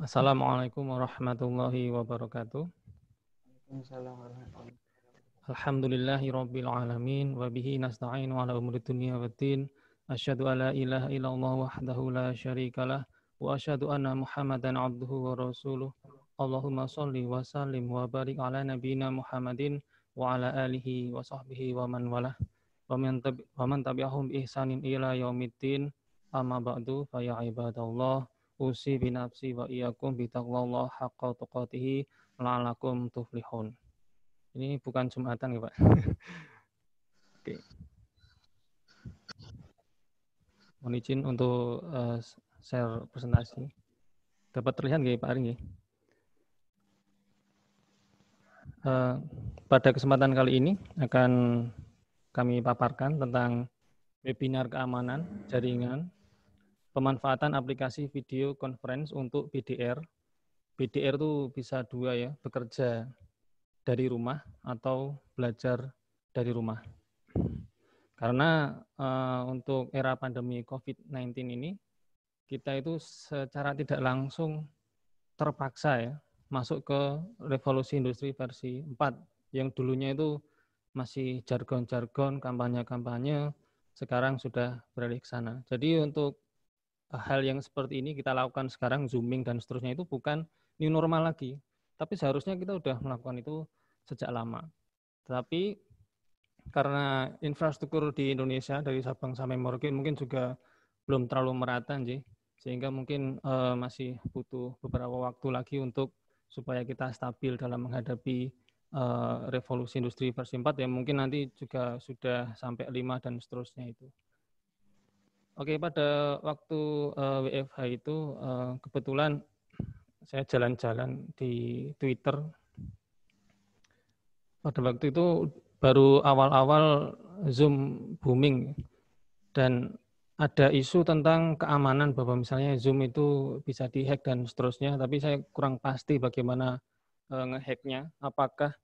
Assalamualaikum warahmatullahi wabarakatuh. Waalaikumsalam warahmatullahi Alhamdulillahi rabbil alamin wa bihi nasta'inu ala umuri dunya waddin. Asyhadu an la ilaha illallah wahdahu la syarikalah wa asyhadu anna Muhammadan abduhu wa rasuluh. Allahumma shalli wa sallim wa barik ala nabiyyina Muhammadin wa ala alihi wa sahbihi wa man walah wa man tabi'ahum bi ihsanin ila yaumiddin. Amma ba'du fa ya ibadallah usi bi nafsi wa iyyakum bi taqwallah haqqa tuqatih la'alakum tuflihun. Ini bukan Jumatan ya Pak. Oke. Mohon izin untuk share presentasi. Dapat terlihat nggak Pak Ari? Pada kesempatan kali ini akan kami paparkan tentang webinar keamanan jaringan, pemanfaatan aplikasi video conference untuk BDR. BDR itu bisa dua ya, bekerja dari rumah atau belajar dari rumah. Karena untuk era pandemi COVID-19 ini, kita itu secara tidak langsung terpaksa ya masuk ke revolusi industri versi 4, yang dulunya itu masih jargon-jargon, kampanye-kampanye, sekarang sudah beralih ke sana. Jadi untuk hal yang seperti ini kita lakukan sekarang, zooming dan seterusnya, itu bukan new normal lagi, tapi seharusnya kita sudah melakukan itu sejak lama. Tetapi karena infrastruktur di Indonesia dari Sabang sampai Merauke mungkin juga belum terlalu merata, sehingga mungkin masih butuh beberapa waktu lagi untuk supaya kita stabil dalam menghadapi revolusi industri versi 4 yang mungkin nanti juga sudah sampai 5 dan seterusnya itu. Oke, pada waktu WFH itu kebetulan saya jalan-jalan di Twitter. Pada waktu itu baru awal-awal Zoom booming dan ada isu tentang keamanan bahwa misalnya Zoom itu bisa dihack dan seterusnya, tapi saya kurang pasti bagaimana ngehacknya. Apakah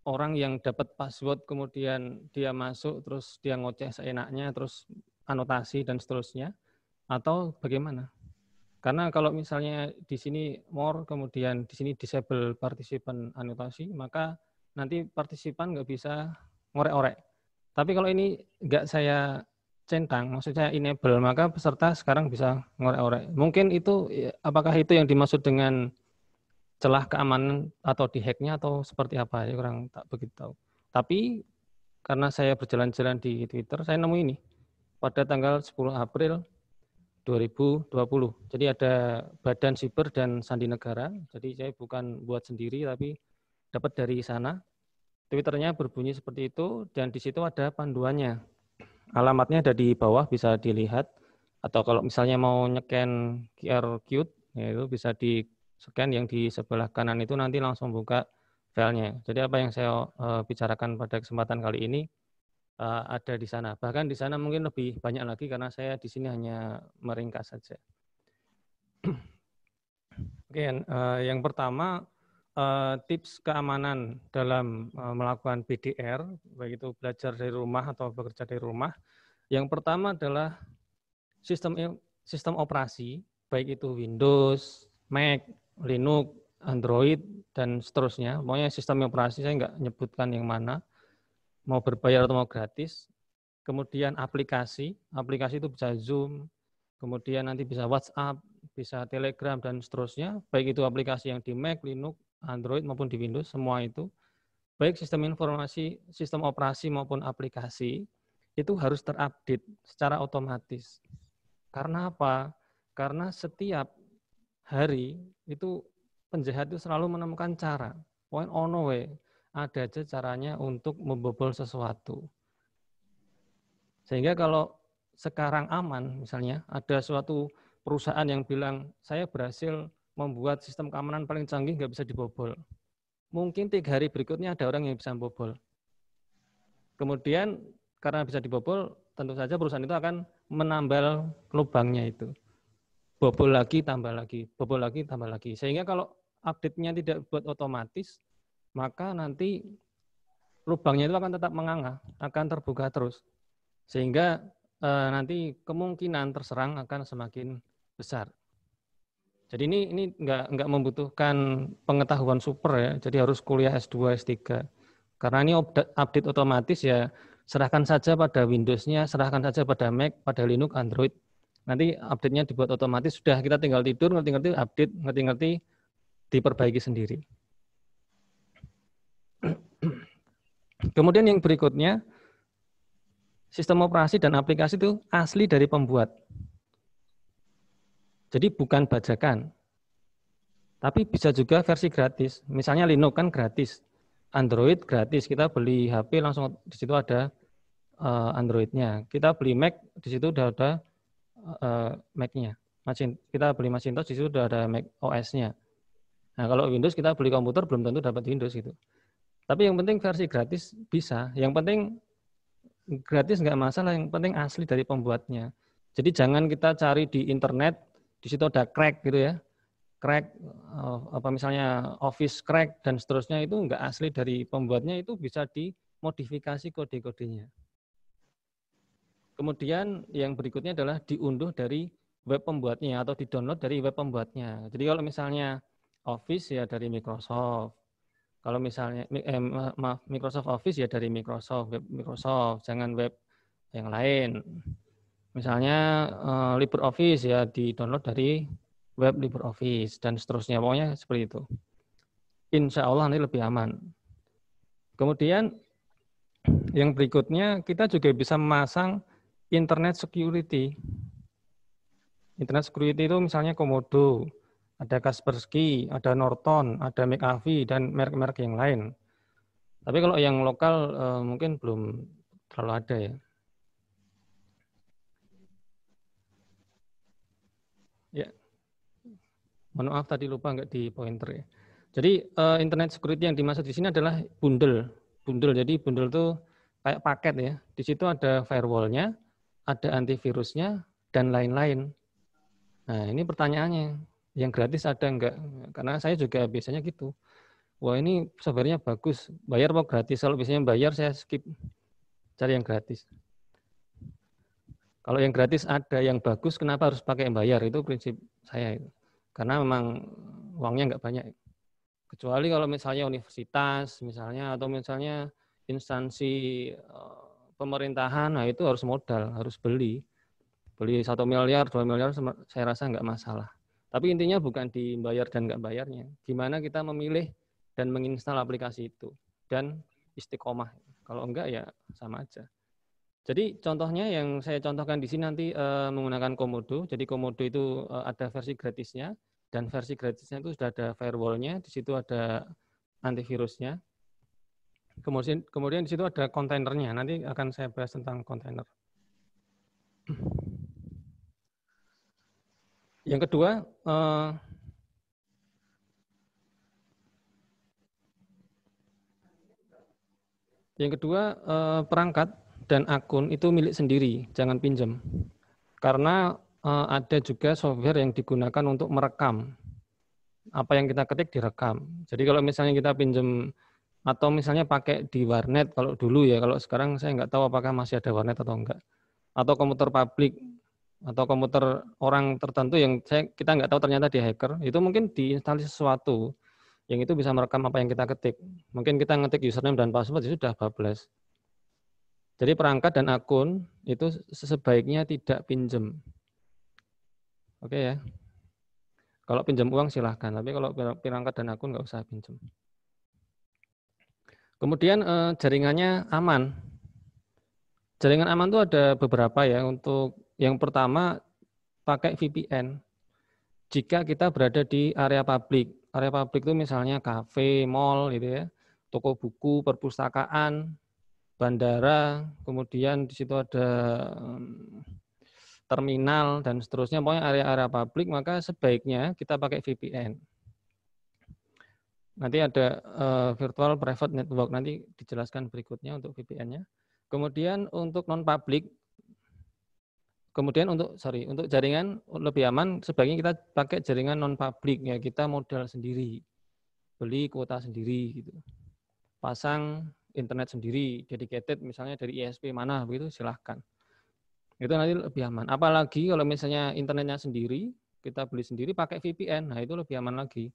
orang yang dapat password kemudian dia masuk terus dia ngoceh seenaknya terus anotasi dan seterusnya, atau bagaimana? Karena kalau misalnya di sini more kemudian di sini disable participant anotasi, maka nanti partisipan nggak bisa ngorek-orek. Tapi kalau ini nggak saya centang, maksudnya enable, maka peserta sekarang bisa ngorek-orek. Mungkin itu, apakah itu yang dimaksud dengan celah keamanan atau dihacknya atau seperti apa, ya kurang tak begitu tahu. Tapi karena saya berjalan-jalan di Twitter, saya nemu ini pada tanggal 10 April 2020. Jadi ada Badan Siber dan Sandi Negara. Jadi saya bukan buat sendiri, tapi dapat dari sana. Twitternya berbunyi seperti itu, dan di situ ada panduannya. Alamatnya ada di bawah, bisa dilihat. Atau kalau misalnya mau nyeken QR code, ya itu bisa di-scan yang di sebelah kanan itu, nanti langsung buka filenya. Jadi apa yang saya bicarakan pada kesempatan kali ini ada di sana. Bahkan di sana mungkin lebih banyak lagi karena saya di sini hanya meringkas saja. Oke, yang pertama tips keamanan dalam melakukan BDR, baik itu belajar dari rumah atau bekerja dari rumah. Yang pertama adalah sistem operasi, baik itu Windows, Mac, Linux, Android, dan seterusnya. Pokoknya sistem operasi saya nggak nyebutkan yang mana, mau berbayar atau mau gratis. Kemudian aplikasi itu bisa Zoom, kemudian nanti bisa WhatsApp, bisa Telegram, dan seterusnya. Baik itu aplikasi yang di Mac, Linux, Android, maupun di Windows, semua itu. Baik sistem informasi, sistem operasi maupun aplikasi, itu harus terupdate secara otomatis. Karena apa? Karena setiap hari itu penjahat itu selalu menemukan cara. Point ono we, ada aja caranya untuk membobol sesuatu. Sehingga kalau sekarang aman, misalnya ada suatu perusahaan yang bilang, saya berhasil membuat sistem keamanan paling canggih, nggak bisa dibobol. Mungkin 3 hari berikutnya ada orang yang bisa membobol. Kemudian karena bisa dibobol, tentu saja perusahaan itu akan menambal lubangnya itu. Bobol lagi, tambah lagi, bobol lagi, tambah lagi. Sehingga kalau update-nya tidak buat otomatis, maka nanti lubangnya itu akan tetap menganga, akan terbuka terus. Sehingga nanti kemungkinan terserang akan semakin besar. Jadi ini nggak membutuhkan pengetahuan super ya. Jadi harus kuliah S2, S3. Karena ini update otomatis ya, serahkan saja pada Windows-nya, serahkan saja pada Mac, pada Linux, Android. Nanti update-nya dibuat otomatis, sudah kita tinggal tidur, ngerti-ngerti update, ngerti-ngerti diperbaiki sendiri. Kemudian yang berikutnya, sistem operasi dan aplikasi itu asli dari pembuat. Jadi bukan bajakan. Tapi bisa juga versi gratis. Misalnya Linux kan gratis. Android gratis. Kita beli HP langsung di situ ada Android-nya. Kita beli Mac, di situ udah ada Mac-nya. Kita beli Macintosh, di situ udah ada Mac OS-nya. Nah, kalau Windows kita beli komputer belum tentu dapat Windows gitu. Tapi yang penting versi gratis bisa. Yang penting gratis nggak masalah, yang penting asli dari pembuatnya. Jadi jangan kita cari di internet, di situ ada crack gitu ya. Crack, apa misalnya Office crack dan seterusnya, itu nggak asli dari pembuatnya, itu bisa dimodifikasi kode-kodenya. Kemudian yang berikutnya adalah diunduh dari web pembuatnya atau di-download dari web pembuatnya. Jadi kalau misalnya Office ya dari Microsoft. Kalau misalnya Microsoft Office ya dari Microsoft, web Microsoft, jangan web yang lain. Misalnya LibreOffice ya di-download dari web LibreOffice dan seterusnya. Pokoknya seperti itu. Insya Allah nanti lebih aman. Kemudian yang berikutnya kita juga bisa memasang Internet Security. Internet Security itu misalnya Komodo, ada Kaspersky, ada Norton, ada McAfee, dan merek-merek yang lain. Tapi kalau yang lokal mungkin belum terlalu ada ya. Ya, mohon maaf tadi lupa nggak di pointer ya. Jadi Internet Security yang dimaksud di sini adalah bundle. Jadi bundle itu kayak paket ya. Di situ ada firewall-nya, ada antivirusnya, dan lain-lain. Nah ini pertanyaannya, yang gratis ada enggak? Karena saya juga biasanya gitu. Wah ini sebenarnya bagus, bayar mau gratis? Kalau biasanya bayar saya skip, cari yang gratis. Kalau yang gratis ada yang bagus, kenapa harus pakai yang bayar? Itu prinsip saya. Karena memang uangnya enggak banyak. Kecuali kalau misalnya universitas, misalnya, atau misalnya instansi pemerintahan, nah itu harus modal, harus beli. Beli 1 miliar, 2 miliar, saya rasa enggak masalah. Tapi intinya bukan dibayar dan enggak bayarnya. Gimana kita memilih dan menginstal aplikasi itu. Dan istiqomah. Kalau enggak ya sama aja. Jadi contohnya yang saya contohkan di sini nanti menggunakan Komodo. Jadi Komodo itu ada versi gratisnya. Dan versi gratisnya itu sudah ada firewall-nya. Di situ ada antivirusnya. Kemudian di situ ada kontainernya. Nanti akan saya bahas tentang kontainer. Yang kedua, perangkat dan akun itu milik sendiri, jangan pinjam. Karena ada juga software yang digunakan untuk merekam. Apa yang kita ketik direkam. Jadi kalau misalnya kita pinjam atau misalnya pakai di warnet, kalau dulu ya, kalau sekarang saya nggak tahu apakah masih ada warnet atau enggak. Atau komputer publik, atau komputer orang tertentu yang kita nggak tahu ternyata dia hacker, itu mungkin diinstalasi sesuatu yang itu bisa merekam apa yang kita ketik. Mungkin kita ngetik username dan password itu sudah bablas. Jadi perangkat dan akun itu sebaiknya tidak pinjam. Oke ya. Kalau pinjam uang silahkan, tapi kalau perangkat dan akun nggak usah pinjam. Kemudian jaringannya aman. Jaringan aman itu ada beberapa ya. Untuk yang pertama pakai VPN. Jika kita berada di area publik. Area publik itu misalnya kafe, mall gitu ya, toko buku, perpustakaan, bandara, kemudian di situ ada terminal dan seterusnya, pokoknya area-area publik, maka sebaiknya kita pakai VPN. Nanti ada virtual private network, nanti dijelaskan berikutnya untuk VPN-nya. Kemudian untuk non-public, untuk jaringan lebih aman, sebaiknya kita pakai jaringan non-public, ya kita modal sendiri, beli kuota sendiri, gitu. Pasang internet sendiri, dedicated misalnya dari ISP mana, begitu silahkan. Itu nanti lebih aman. Apalagi kalau misalnya internetnya sendiri, kita beli sendiri pakai VPN. Nah, itu lebih aman lagi.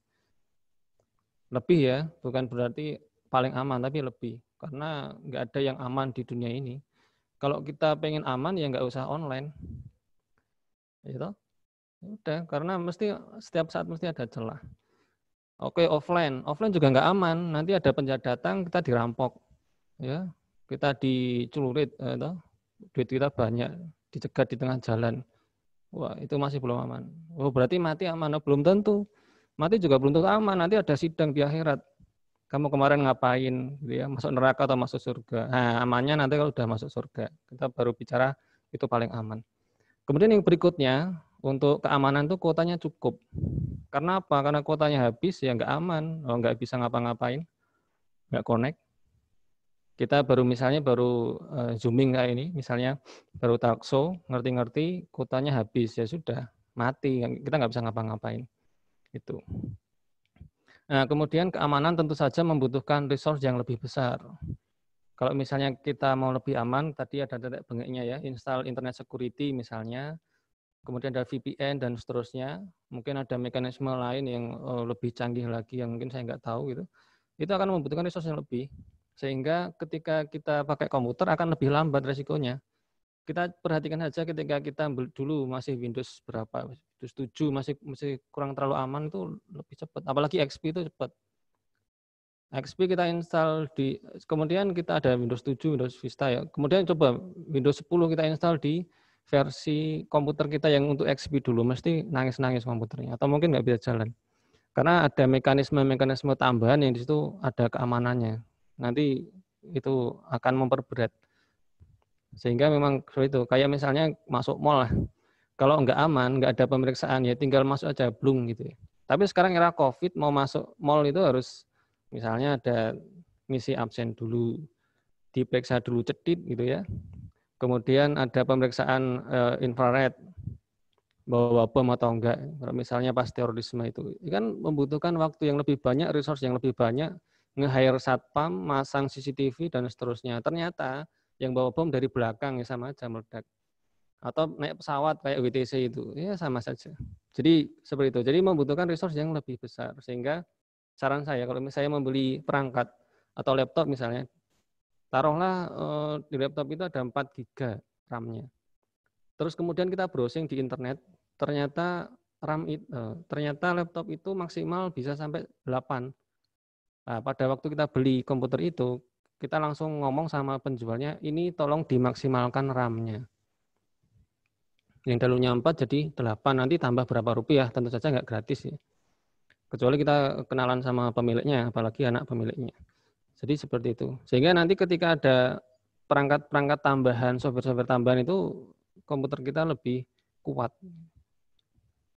Lebih ya, bukan berarti paling aman, tapi lebih. Karena nggak ada yang aman di dunia ini. Kalau kita pengen aman, ya nggak usah online. Gitu. Udah, karena mesti setiap saat mesti ada celah. Oke, offline juga nggak aman. Nanti ada penjahat datang, kita dirampok, ya, kita dicelurit, duit kita banyak, dicegat di tengah jalan. Wah, itu masih belum aman. Oh, berarti mati aman? Oh, belum tentu. Mati juga belum tentu aman. Nanti ada sidang di akhirat. Kamu kemarin ngapain? Gitu ya, masuk neraka atau masuk surga? Nah, amannya nanti kalau udah masuk surga. Kita baru bicara itu paling aman. Kemudian yang berikutnya, untuk keamanan tuh kuotanya cukup. Karena apa? Karena kuotanya habis ya nggak aman, nggak bisa ngapa-ngapain, nggak connect. Kita misalnya baru zooming kayak ini, misalnya baru talkshow, ngerti-ngerti, kuotanya habis, ya sudah, mati, kita nggak bisa ngapa-ngapain. Itu. Nah, kemudian keamanan tentu saja membutuhkan resource yang lebih besar. Kalau misalnya kita mau lebih aman, tadi ada titik bengeknya ya, install internet security misalnya, kemudian ada VPN dan seterusnya, mungkin ada mekanisme lain yang lebih canggih lagi yang mungkin saya nggak tahu gitu. Itu akan membutuhkan resource yang lebih, sehingga ketika kita pakai komputer akan lebih lambat resikonya. Kita perhatikan saja ketika kita dulu masih Windows berapa, Windows 7 masih kurang terlalu aman, itu lebih cepat. Apalagi XP itu cepat. XP kita install kemudian kita ada Windows 7, Windows Vista ya. Kemudian coba Windows 10 kita install di versi komputer kita yang untuk XP dulu, mesti nangis-nangis komputernya atau mungkin nggak bisa jalan. Karena ada mekanisme tambahan yang di situ ada keamanannya. Nanti itu akan memperberat. Sehingga memang itu kayak misalnya masuk mall lah. Kalau nggak aman, nggak ada pemeriksaan ya tinggal masuk aja blung gitu ya. Tapi sekarang era Covid mau masuk mall itu harus misalnya ada ngisi absen dulu, diperiksa dulu cedit gitu ya. Kemudian ada pemeriksaan infrared, bawa bom atau enggak. Misalnya pas terorisme itu kan membutuhkan waktu yang lebih banyak, resource yang lebih banyak, nge-hire satpam, masang CCTV dan seterusnya. Ternyata yang bawa bom dari belakang ya sama aja meledak. Atau naik pesawat kayak WTC itu, ya sama saja. Jadi seperti itu. Jadi membutuhkan resource yang lebih besar. Sehingga saran saya kalau misalnya membeli perangkat atau laptop misalnya, taruhlah di laptop itu ada 4 GB RAM-nya. Terus kemudian kita browsing di internet, ternyata ternyata laptop itu maksimal bisa sampai 8. Nah, pada waktu kita beli komputer itu, kita langsung ngomong sama penjualnya, ini tolong dimaksimalkan RAM-nya. Yang dulunya 4 jadi 8, nanti tambah berapa rupiah, tentu saja nggak gratis ya. Kecuali kita kenalan sama pemiliknya, apalagi anak pemiliknya. Jadi seperti itu. Sehingga nanti ketika ada perangkat-perangkat tambahan, software-software tambahan itu, komputer kita lebih kuat.